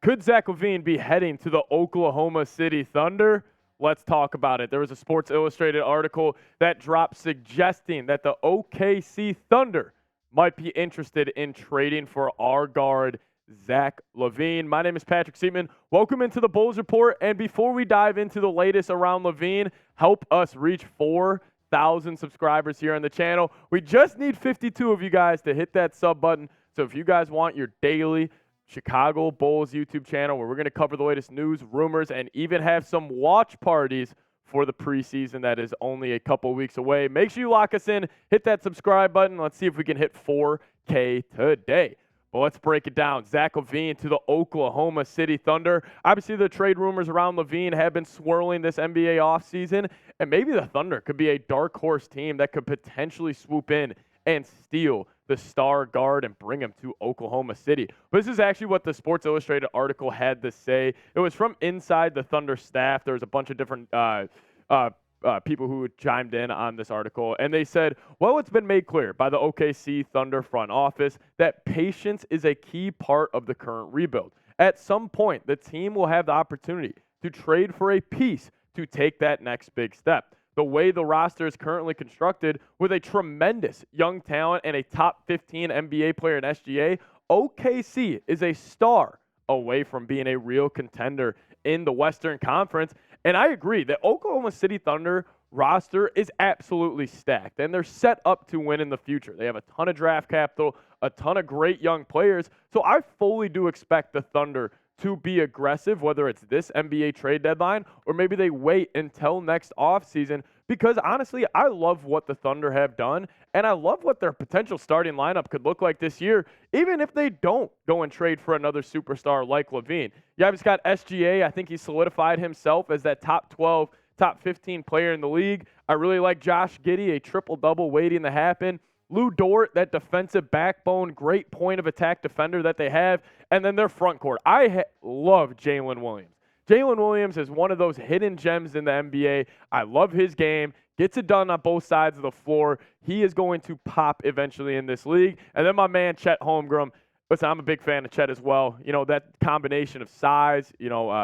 Could Zach LaVine be heading to the Oklahoma City Thunder? Let's talk about it. There was a Sports Illustrated article that dropped suggesting that the OKC Thunder might be interested in trading for our guard, Zach LaVine. My name is Patrick Seaman. Welcome into the Bulls Report. And before we dive into the latest around LaVine, help us reach 4,000 subscribers here on the channel. We just need 52 of you guys to hit that sub button. So if you guys want your daily Chicago Bulls YouTube channel where we're going to cover the latest news, rumors, and even have some watch parties for the preseason that is only a couple weeks away. Make sure you lock us in. Hit that subscribe button. Let's see if we can hit 4K today. Well, let's break it down. Zach LaVine to the Oklahoma City Thunder. Obviously, the trade rumors around LaVine have been swirling this NBA offseason, and maybe the Thunder could be a dark horse team that could potentially swoop in and steal the star guard and bring him to Oklahoma City. But this is actually what the Sports Illustrated article had to say. It was from inside the Thunder staff. There was a bunch of different people who chimed in on this article, and they said, well, it's been made clear by the OKC Thunder front office that patience is a key part of the current rebuild. At some point, the team will have the opportunity to trade for a piece to take that next big step. The way the roster is currently constructed, with a tremendous young talent and a top 15 NBA player in SGA, OKC is a star away from being a real contender in the Western Conference. And I agree that Oklahoma City Thunder roster is absolutely stacked, and they're set up to win in the future. They have a ton of draft capital, a ton of great young players. So I fully do expect the Thunder to be aggressive, whether it's this NBA trade deadline or maybe they wait until next offseason, because honestly, I love what the Thunder have done, and I love what their potential starting lineup could look like this year, even if they don't go and trade for another superstar like LaVine. Yeah, he's got SGA. I think he solidified himself as that top 12, top 15 player in the league. I really like Josh Giddey, a triple-double waiting to happen. Lou Dort, that defensive backbone, great point of attack defender that they have. And then their front court. I love Jalen Williams. Jalen Williams is one of those hidden gems in the NBA. I love his game. Gets it done on both sides of the floor. He is going to pop eventually in this league. And then my man, Chet Holmgren. Listen, I'm a big fan of Chet as well. You know, that combination of size,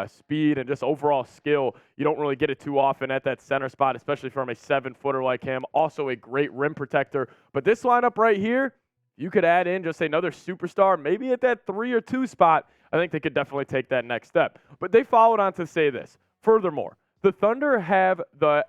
speed, and just overall skill, you don't really get it too often at that center spot, especially from a 7-footer like him. Also a great rim protector. But this lineup right here, you could add in just another superstar, maybe at that 3 or 2 spot. I think they could definitely take that next step. But they followed on to say this. Furthermore, the Thunder have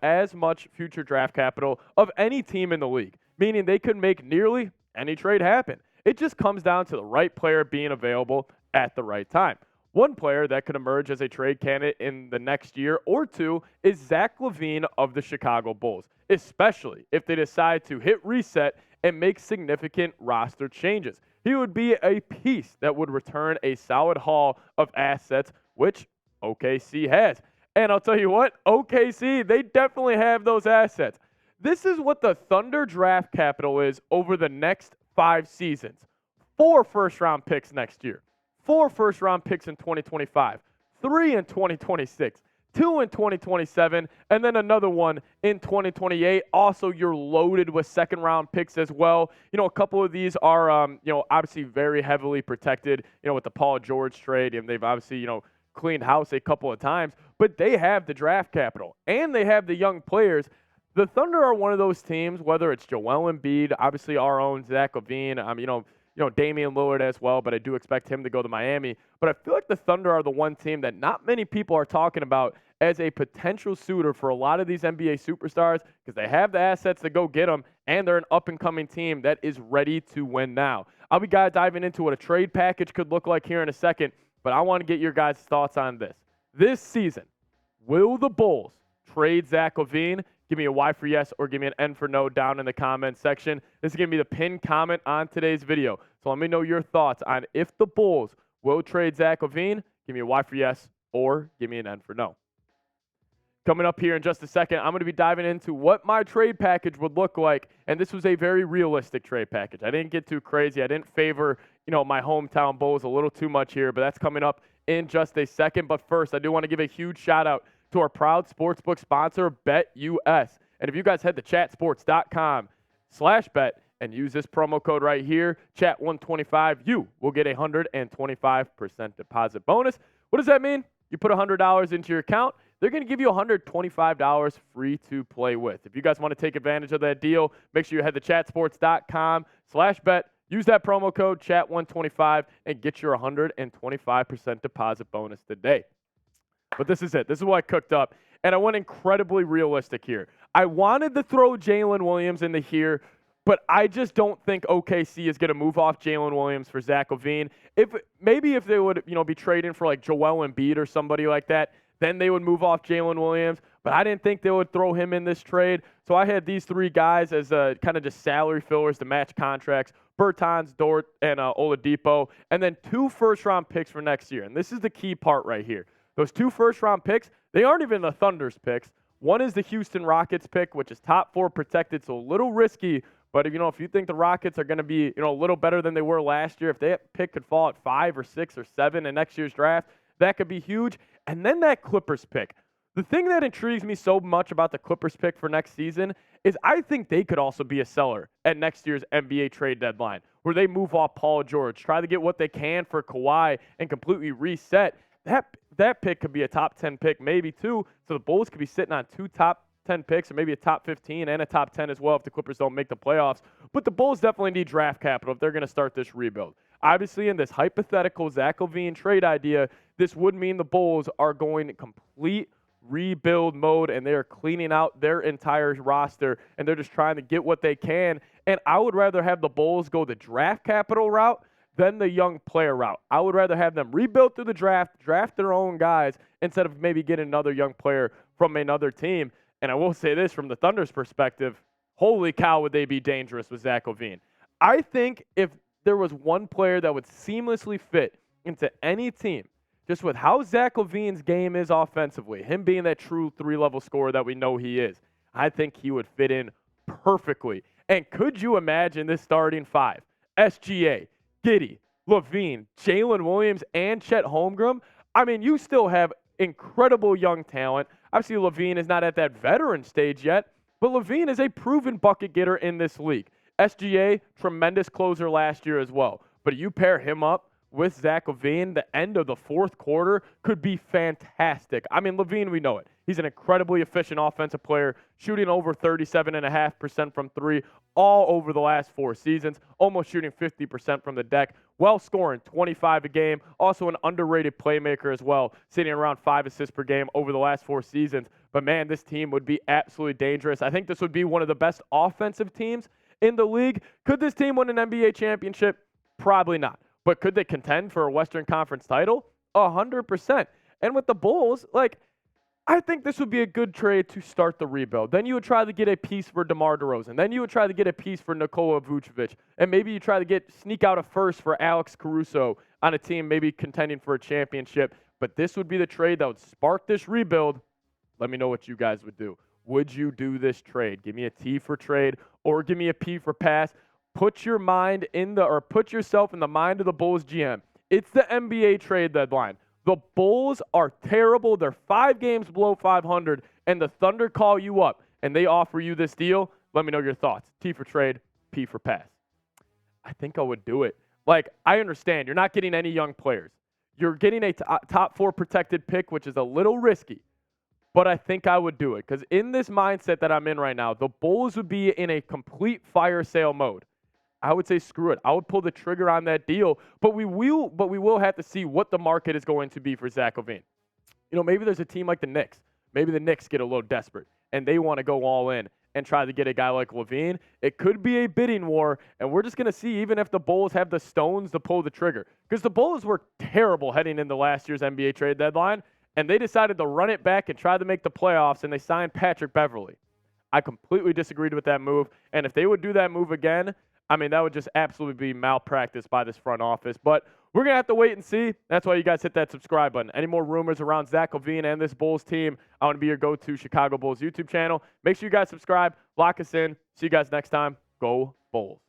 as much future draft capital of any team in the league, meaning they could make nearly any trade happen. It just comes down to the right player being available at the right time. One player that could emerge as a trade candidate in the next year or two is Zach LaVine of the Chicago Bulls, especially if they decide to hit reset and make significant roster changes. He would be a piece that would return a solid haul of assets, which OKC has. And I'll tell you what, OKC, they definitely have those assets. This is what the Thunder draft capital is over the next 5 seasons. 4 first-round picks next year. 4 first-round picks in 2025. 3 in 2026. 2 in 2027. And then another one in 2028. Also, you're loaded with second-round picks as well. You know, a couple of these are, obviously very heavily protected, with the Paul George trade. And they've obviously, cleaned house a couple of times. But they have the draft capital. And they have the young players. The Thunder are one of those teams, whether it's Joel Embiid, obviously our own Zach LaVine, Damian Lillard as well, but I do expect him to go to Miami. But I feel like the Thunder are the one team that not many people are talking about as a potential suitor for a lot of these NBA superstars, because they have the assets to go get them, and they're an up-and-coming team that is ready to win now. I'll be diving into what a trade package could look like here in a second, but I want to get your guys' thoughts on this. This season, will the Bulls trade Zach LaVine? Give me a Y for yes or give me an N for no down in the comments section. This is going to be the pinned comment on today's video. So let me know your thoughts on if the Bulls will trade Zach LaVine. Give me a Y for yes or give me an N for no. Coming up here in just a second, I'm going to be diving into what my trade package would look like. And this was a very realistic trade package. I didn't get too crazy. I didn't favor, my hometown Bulls a little too much here, but that's coming up in just a second. But first, I do want to give a huge shout out to our proud sportsbook sponsor, BetUS. And if you guys head to chatsports.com/bet and use this promo code right here, chat125, you will get a 125% deposit bonus. What does that mean? You put $100 into your account, they're going to give you $125 free to play with. If you guys want to take advantage of that deal, make sure you head to chatsports.com/bet. Use that promo code chat125 and get your 125% deposit bonus today. But this is it. This is what I cooked up. And I went incredibly realistic here. I wanted to throw Jalen Williams into here, but I just don't think OKC is going to move off Jalen Williams for Zach LaVine. Maybe if they would, be trading for like Joel Embiid or somebody like that, then they would move off Jalen Williams. But I didn't think they would throw him in this trade. So I had these three guys as kind of just salary fillers to match contracts. Bertans, Dort, and Oladipo. And then 2 first-round picks for next year. And this is the key part right here. Those 2 first-round picks, they aren't even the Thunder's picks. One is the Houston Rockets pick, which is top 4 protected, so a little risky. But if you think the Rockets are going to be a little better than they were last year, if that pick could fall at 5 or 6 or 7 in next year's draft, that could be huge. And then that Clippers pick. The thing that intrigues me so much about the Clippers pick for next season is I think they could also be a seller at next year's NBA trade deadline, where they move off Paul George, try to get what they can for Kawhi, and completely reset. That pick could be a top 10 pick, maybe 2. So the Bulls could be sitting on 2 top 10 picks, or maybe a top 15 and a top 10 as well if the Clippers don't make the playoffs. But the Bulls definitely need draft capital if they're going to start this rebuild. Obviously, in this hypothetical Zach LaVine trade idea, this would mean the Bulls are going complete rebuild mode, and they are cleaning out their entire roster, and they're just trying to get what they can. And I would rather have the Bulls go the draft capital route than the young player route. I would rather have them rebuild through the draft their own guys, instead of maybe getting another young player from another team. And I will say this from the Thunder's perspective, holy cow, would they be dangerous with Zach LaVine. I think if there was one player that would seamlessly fit into any team, just with how Zach LaVine's game is offensively, him being that true 3-level scorer that we know he is, I think he would fit in perfectly. And could you imagine this starting 5? SGA, Giddey, LaVine, Jalen Williams, and Chet Holmgren? I mean, you still have incredible young talent. Obviously, LaVine is not at that veteran stage yet, but LaVine is a proven bucket getter in this league. SGA, tremendous closer last year as well. But you pair him up with Zach LaVine, the end of the 4th quarter could be fantastic. I mean, LaVine, we know it. He's an incredibly efficient offensive player, shooting over 37.5% from 3 all over the last 4 seasons, almost shooting 50% from the deck, well scoring 25 a game, also an underrated playmaker as well, sitting around 5 assists per game over the last 4 seasons. But man, this team would be absolutely dangerous. I think this would be one of the best offensive teams in the league. Could this team win an NBA championship? Probably not. But could they contend for a Western Conference title? 100%. And with the Bulls, I think this would be a good trade to start the rebuild. Then you would try to get a piece for DeMar DeRozan. Then you would try to get a piece for Nikola Vucevic. And maybe you try to sneak out a first for Alex Caruso on a team maybe contending for a championship. But this would be the trade that would spark this rebuild. Let me know what you guys would do. Would you do this trade? Give me a T for trade or give me a P for pass. Put yourself in the mind of the Bulls GM. It's the NBA trade deadline. The Bulls are terrible. They're 5 games below 500, and the Thunder call you up, and they offer you this deal. Let me know your thoughts. T for trade, P for pass. I think I would do it. I understand. You're not getting any young players. You're getting a top 4 protected pick, which is a little risky. But I think I would do it because in this mindset that I'm in right now, the Bulls would be in a complete fire sale mode. I would say screw it. I would pull the trigger on that deal, but we will have to see what the market is going to be for Zach LaVine. Maybe there's a team like the Knicks. Maybe the Knicks get a little desperate and they want to go all in and try to get a guy like LaVine. It could be a bidding war, and we're just going to see even if the Bulls have the stones to pull the trigger. Because the Bulls were terrible heading into last year's NBA trade deadline, and they decided to run it back and try to make the playoffs, and they signed Patrick Beverley. I completely disagreed with that move, and if they would do that move again, that would just absolutely be malpractice by this front office. But we're going to have to wait and see. That's why you guys hit that subscribe button. Any more rumors around Zach LaVine and this Bulls team, I want to be your go-to Chicago Bulls YouTube channel. Make sure you guys subscribe. Lock us in. See you guys next time. Go Bulls.